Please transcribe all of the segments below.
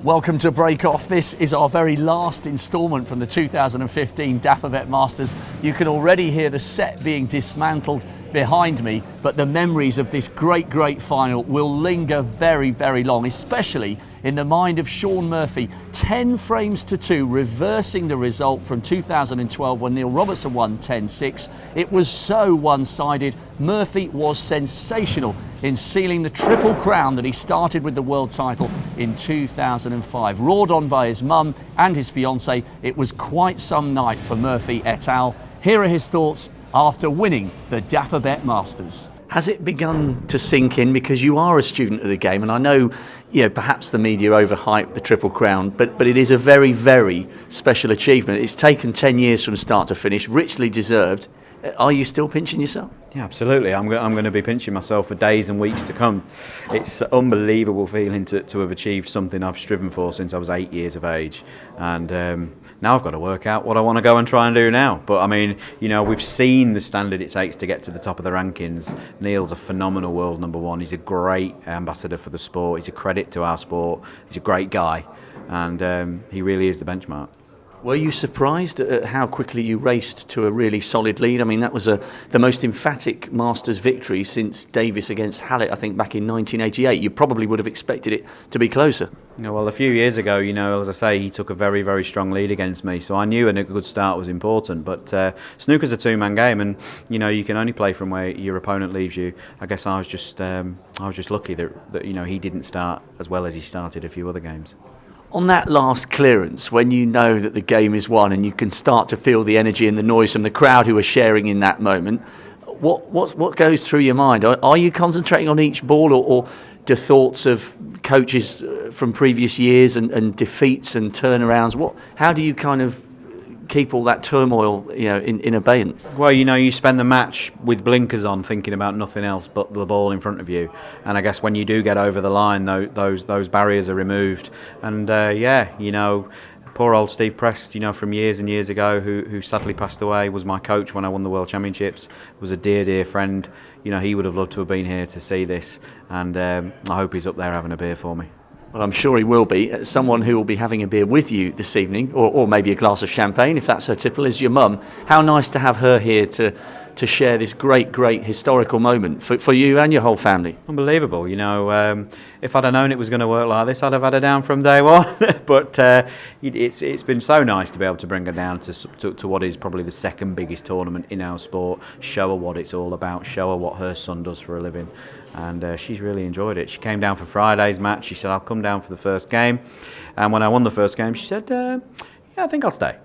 Welcome to Break Off. This is our very last instalment from the 2015 Dapper Masters. You can already hear the set being dismantled behind me, but the memories of this great final will linger very, very long, especially in the mind of Shaun Murphy. 10 frames to 2, reversing the result from 2012 when Neil Robertson won 10-6. It was so one-sided. Murphy was sensational in sealing the triple crown that he started with the world title in 2005. Roared on by his mum and his fiancée, it was quite some night for Murphy et al. Here are his thoughts after winning the Dapper Masters. Has it begun to sink in, because you are a student of the game, and I know, perhaps the media overhyped the Triple Crown, but it is a very, very special achievement. It's taken 10 years from start to finish, richly deserved. Are you still pinching yourself? Yeah, absolutely. I'm going to be pinching myself for days and weeks to come. It's an unbelievable feeling to have achieved something I've striven for since I was 8 years of age. And now I've got to work out what I want to go and try and do now. But I mean, we've seen the standard it takes to get to the top of the rankings. Neil's a phenomenal world number one. He's a great ambassador for the sport. He's a credit to our sport. He's a great guy. And he really is the benchmark. Were you surprised at how quickly you raced to a really solid lead? I mean, that was the most emphatic Masters victory since Davis against Hallett, I think, back in 1988. You probably would have expected it to be closer. Well, a few years ago, as I say, he took a very, very strong lead against me. So I knew a good start was important. But snooker's a two-man game, and you can only play from where your opponent leaves you. I guess I was just lucky that he didn't start as well as he started a few other games. On that last clearance, when you know that the game is won and you can start to feel the energy and the noise from the crowd who are sharing in that moment, what goes through your mind? Are you concentrating on each ball, or do thoughts of coaches from previous years and defeats and turnarounds? How do you kind of keep all that turmoil, in abeyance? Well, you spend the match with blinkers on, thinking about nothing else but the ball in front of you. And I guess when you do get over the line, those barriers are removed. And poor old Steve Prest, from years and years ago, who sadly passed away, was my coach when I won the World Championships. Was a dear friend. He would have loved to have been here to see this. And I hope he's up there having a beer for me. Well, I'm sure he will be. Someone who will be having a beer with you this evening, or maybe a glass of champagne, if that's her tipple, is your mum. How nice to have her here to share this great historical moment for you and your whole family. Unbelievable. If I'd have known it was going to work like this, I'd have had her down from day one. But it's been so nice to be able to bring her down to what is probably the second biggest tournament in our sport, show her what it's all about, show her what her son does for a living. And she's really enjoyed it. She came down for Friday's match. She said, I'll come down for the first game. And when I won the first game, she said, yeah, I think I'll stay.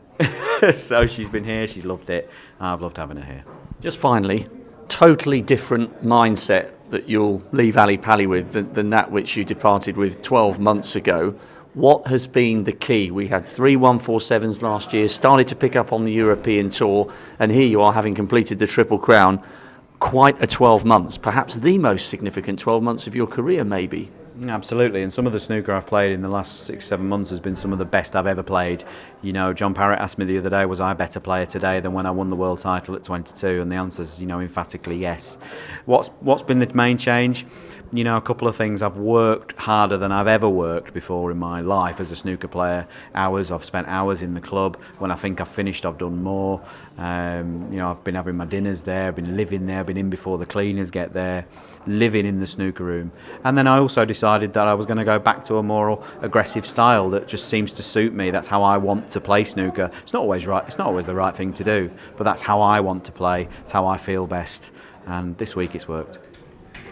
So she's been here, she's loved it. I've loved having her here. Just finally, totally different mindset that you'll leave Ali Pali with than that which you departed with 12 months ago. What has been the key? We had 3 147s last year, started to pick up on the European tour, and here you are, having completed the Triple Crown. Quite a 12 months, perhaps the most significant 12 months of your career, maybe. Absolutely, and some of the snooker I've played in the last 6-7 months has been some of the best I've ever played. John Parrott asked me the other day, was I a better player today than when I won the world title at 22? And the answer is, emphatically yes. What's been the main change? A couple of things. I've worked harder than I've ever worked before in my life as a snooker player. I've spent hours in the club. When I think I've finished, I've done more. I've been having my dinners there, I've been living there, been in before the cleaners get there, living in the snooker room. And then I also decided that I was going to go back to a more aggressive style that just seems to suit me. That's how I want to play snooker. It's not always right. It's not always the right thing to do, but that's how I want to play. It's how I feel best. And this week it's worked.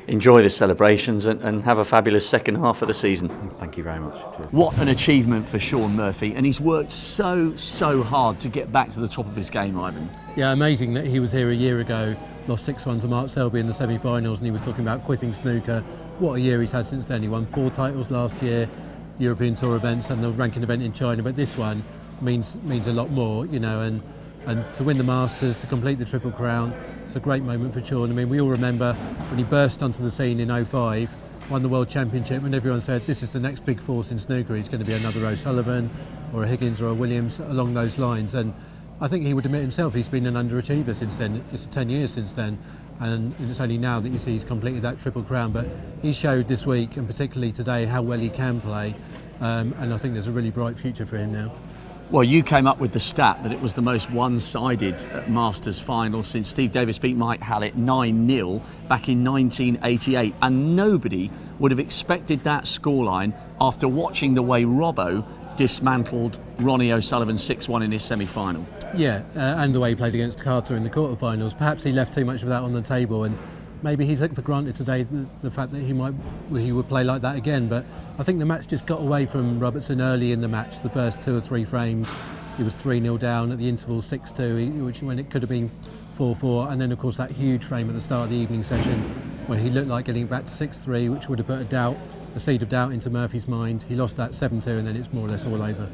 Enjoy the celebrations and have a fabulous second half of the season. Thank you very much. What an achievement for Shaun Murphy, and he's worked so hard to get back to the top of his game, Ivan. Yeah, amazing that he was here a year ago, lost 6-1 to Mark Selby in the semi-finals, and he was talking about quitting snooker. What a year he's had since then. He won 4 titles last year, European Tour events and the ranking event in China, but this one means a lot more, and to win the Masters, to complete the Triple Crown, it's a great moment for Shaun. I mean, we all remember when he burst onto the scene in 2005, won the World Championship, and everyone said, this is the next big force in snooker. He's going to be another O'Sullivan or a Higgins or a Williams along those lines. And I think he would admit himself he's been an underachiever since then. It's 10 years since then. And it's only now that you see he's completed that Triple Crown. But he showed this week, and particularly today, how well he can play. and I think there's a really bright future for him now. Well, you came up with the stat that it was the most one-sided Masters final since Steve Davis beat Mike Hallett 9-0 back in 1988, and nobody would have expected that scoreline after watching the way Robbo dismantled Ronnie O'Sullivan 6-1 in his semi-final. Yeah, and the way he played against Carter in the quarterfinals. Perhaps he left too much of that on the table, and maybe he's took for granted today the fact that he would play like that again. But I think the match just got away from Robertson early in the match. The first 2 or 3 frames, he was 3-0 down at the interval 6-2, which when it could have been 4-4, and then of course that huge frame at the start of the evening session where he looked like getting back to 6-3, which would have put a seed of doubt into Murphy's mind. He lost that 7-2, and then it's more or less all over.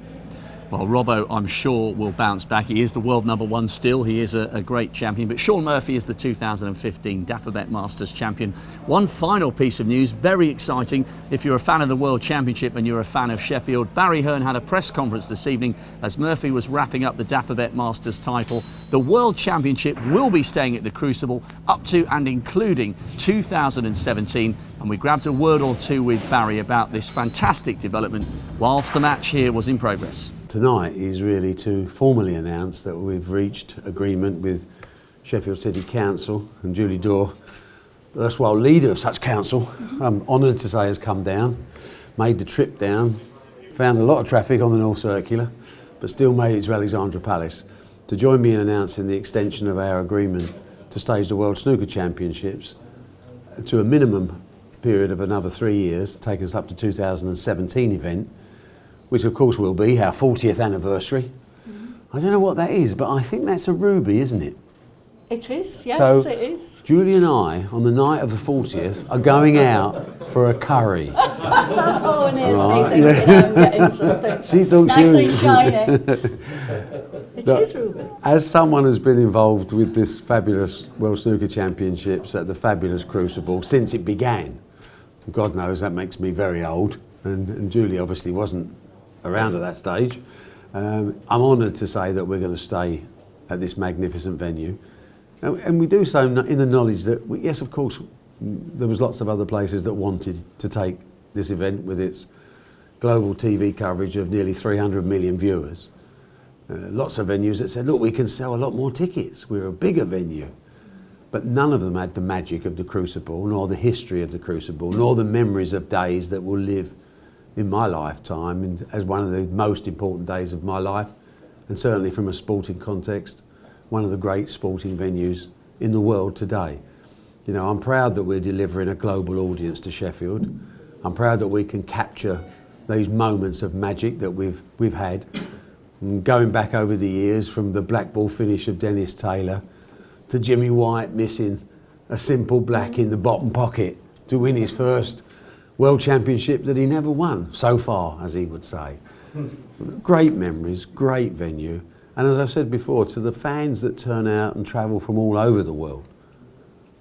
Well, Robbo, I'm sure, will bounce back. He is the world #1 still. He is a great champion. But Shaun Murphy is the 2015 Dafabet Masters champion. One final piece of news, very exciting. If you're a fan of the World Championship and you're a fan of Sheffield, Barry Hearn had a press conference this evening as Murphy was wrapping up the Dafabet Masters title. The World Championship will be staying at the Crucible up to and including 2017. And we grabbed a word or two with Barry about this fantastic development whilst the match here was in progress. Tonight is really to formally announce that we've reached agreement with Sheffield City Council, and Julie Dorr, the erstwhile leader of such council, I'm honoured to say has come down, made the trip down, found a lot of traffic on the North Circular, but still made it to Alexandra Palace to join me in announcing the extension of our agreement to stage the World Snooker Championships to a minimum period of another 3 years, taking us up to 2017 event, which of course will be our 40th anniversary. I don't know what that is, but I think that's a ruby, isn't it? It is, yes, so, it is. Julie and I, on the night of the 40th, are going out for a curry. Oh, and here's me thinking I'm getting something She thought nice she and shiny. It is ruby. As someone who's been involved with this fabulous World Snooker Championships at the fabulous Crucible since it began, God knows that makes me very old, and Julie obviously wasn't around at that stage. I'm honoured to say that we're going to stay at this magnificent venue, and we do so in the knowledge that, yes, of course, there was lots of other places that wanted to take this event with its global TV coverage of nearly 300 million viewers. Lots of venues that said, look, we can sell a lot more tickets, we're a bigger venue. But none of them had the magic of the Crucible, nor the history of the Crucible, nor the memories of days that will live in my lifetime and as one of the most important days of my life, and certainly from a sporting context, one of the great sporting venues in the world today. You know, I'm proud that we're delivering a global audience to Sheffield. I'm proud that we can capture these moments of magic that we've had. And going back over the years, from the black ball finish of Dennis Taylor to Jimmy White missing a simple black in the bottom pocket to win his first World Championship that he never won, so far, as he would say. Great memories, great venue, and as I've said before, to the fans that turn out and travel from all over the world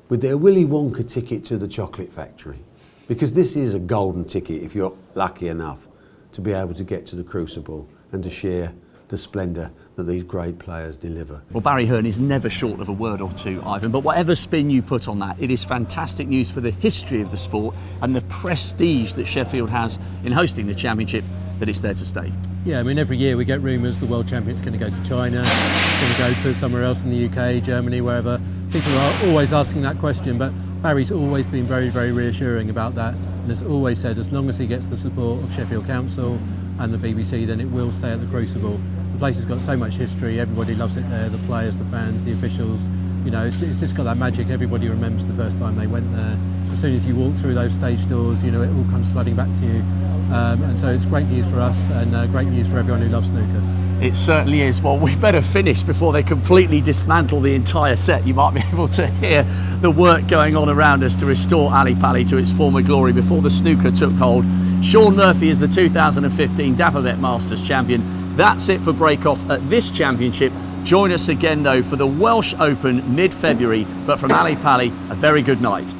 with their Willy Wonka ticket to the chocolate factory, because this is a golden ticket if you're lucky enough to be able to get to the Crucible and to share the splendour that these great players deliver. Well, Barry Hearn is never short of a word or two, Ivan, but whatever spin you put on that, it is fantastic news for the history of the sport and the prestige that Sheffield has in hosting the championship, that it's there to stay. Yeah, I mean, every year we get rumours the World Championship's going to go to China, it's going to go to somewhere else in the UK, Germany, wherever. People are always asking that question, but Barry's always been very, very reassuring about that, and has always said as long as he gets the support of Sheffield Council and the BBC, then it will stay at the Crucible. The place has got so much history, everybody loves it there, the players, the fans, the officials. You know, it's just got that magic. Everybody remembers the first time they went there. As soon as you walk through those stage doors, you know, it all comes flooding back to you. And so it's great news for us, and great news for everyone who loves snooker. It certainly is. Well, we better finish before they completely dismantle the entire set. You might be able to hear the work going on around us to restore Ali Pali to its former glory before the snooker took hold. Shaun Murphy is the 2015 Dafabet Masters champion. That's it for break-off at this championship. Join us again, though, for the Welsh Open mid-February. But from Ali Pali, a very good night.